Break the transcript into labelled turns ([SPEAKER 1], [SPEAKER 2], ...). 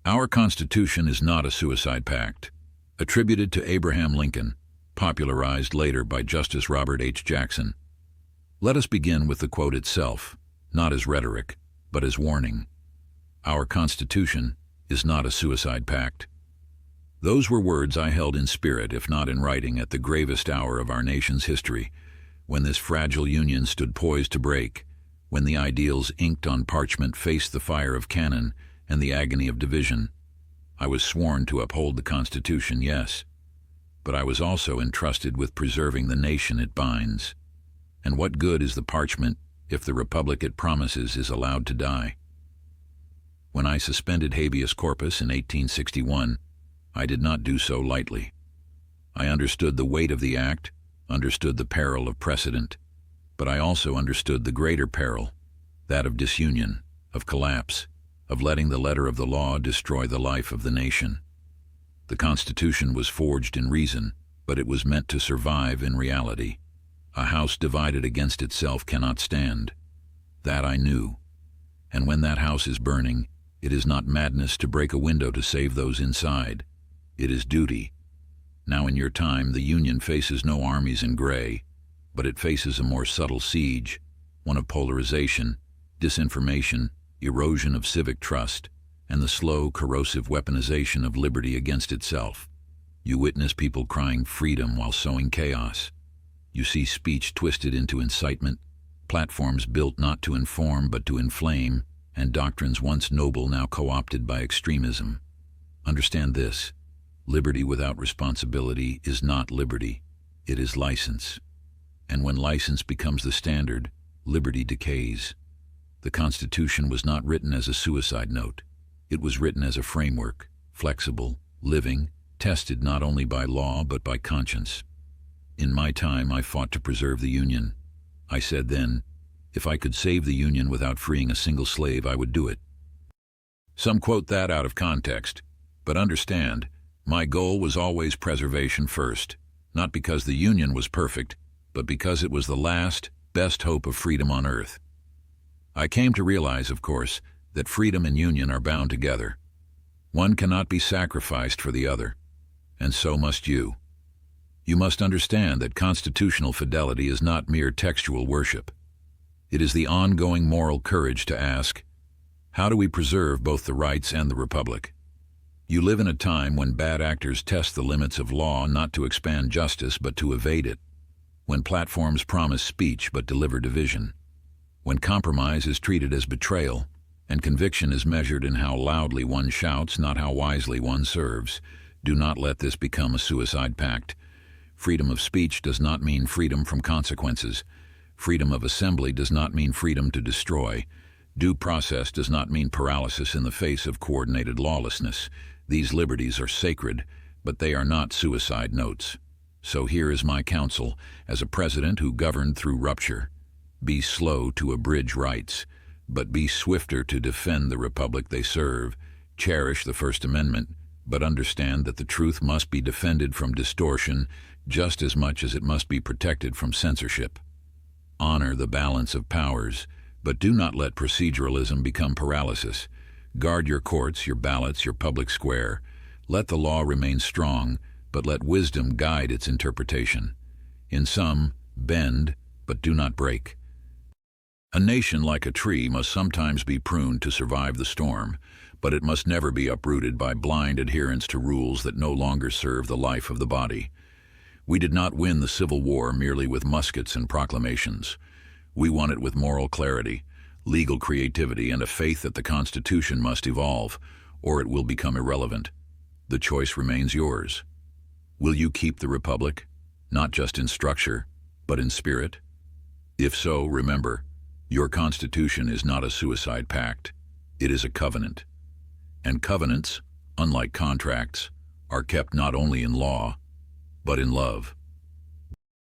[SPEAKER 1] Our Constitution is not a suicide pact. Attributed to Abraham Lincoln, popularized later by Justice Robert H. Jackson. Let us begin with the quote itself, not as rhetoric, but as warning. Our Constitution is not a suicide pact. Those were words I held in spirit, if not in writing, at the gravest hour of our nation's history, when this fragile union stood poised to break, when the ideals inked on parchment faced the fire of cannon and the agony of division. I was sworn to uphold the Constitution, yes, but I was also entrusted with preserving the nation it binds. And what good is the parchment if the republic it promises is allowed to die? When I suspended habeas corpus in 1861, I did not do so lightly. I understood the weight of the act, understood the peril of precedent, but I also understood the greater peril, that of disunion, of collapse, of letting the letter of the law destroy the life of the nation. The Constitution was forged in reason, but it was meant to survive in reality. A house divided against itself cannot stand. That I knew. And when that house is burning, it is not madness to break a window to save those inside. It is duty. Now in your time, the Union faces no armies in gray, but it faces a more subtle siege, one of polarization, disinformation, erosion of civic trust, and the slow, corrosive weaponization of liberty against itself. You witness people crying freedom while sowing chaos. You see speech twisted into incitement, platforms built not to inform but to inflame, and doctrines once noble now co-opted by extremism. Understand this: liberty without responsibility is not liberty, it is license. And when license becomes the standard, liberty decays. The Constitution was not written as a suicide note. It was written as a framework, flexible, living, tested not only by law but by conscience. In my time, I fought to preserve the Union. I said then, if I could save the Union without freeing a single slave, I would do it. Some quote that out of context, but understand, my goal was always preservation first, not because the Union was perfect, but because it was the last, best hope of freedom on earth. I came to realize, of course, that freedom and union are bound together. One cannot be sacrificed for the other, and so must you. You must understand that constitutional fidelity is not mere textual worship. It is the ongoing moral courage to ask, how do we preserve both the rights and the republic? You live in a time when bad actors test the limits of law not to expand justice but to evade it, when platforms promise speech but deliver division, when compromise is treated as betrayal, and conviction is measured in how loudly one shouts, not how wisely one serves. Do not let this become a suicide pact. Freedom of speech does not mean freedom from consequences. Freedom of assembly does not mean freedom to destroy. Due process does not mean paralysis in the face of coordinated lawlessness. These liberties are sacred, but they are not suicide notes. So here is my counsel, as a president who governed through rupture. Be slow to abridge rights, but be swifter to defend the republic they serve. Cherish the First Amendment, but understand that the truth must be defended from distortion just as much as it must be protected from censorship. Honor the balance of powers, but do not let proceduralism become paralysis. Guard your courts, your ballots, your public square. Let the law remain strong, but let wisdom guide its interpretation. In sum, bend, but do not break. A nation, like a tree, must sometimes be pruned to survive the storm, but it must never be uprooted by blind adherence to rules that no longer serve the life of the body. We did not win the Civil War merely with muskets and proclamations. We won it with moral clarity, legal creativity, and a faith that the Constitution must evolve, or it will become irrelevant. The choice remains yours. Will you keep the Republic, not just in structure, but in spirit? If so, remember, your Constitution is not a suicide pact. It is a covenant. And covenants, unlike contracts, are kept not only in law, but in love.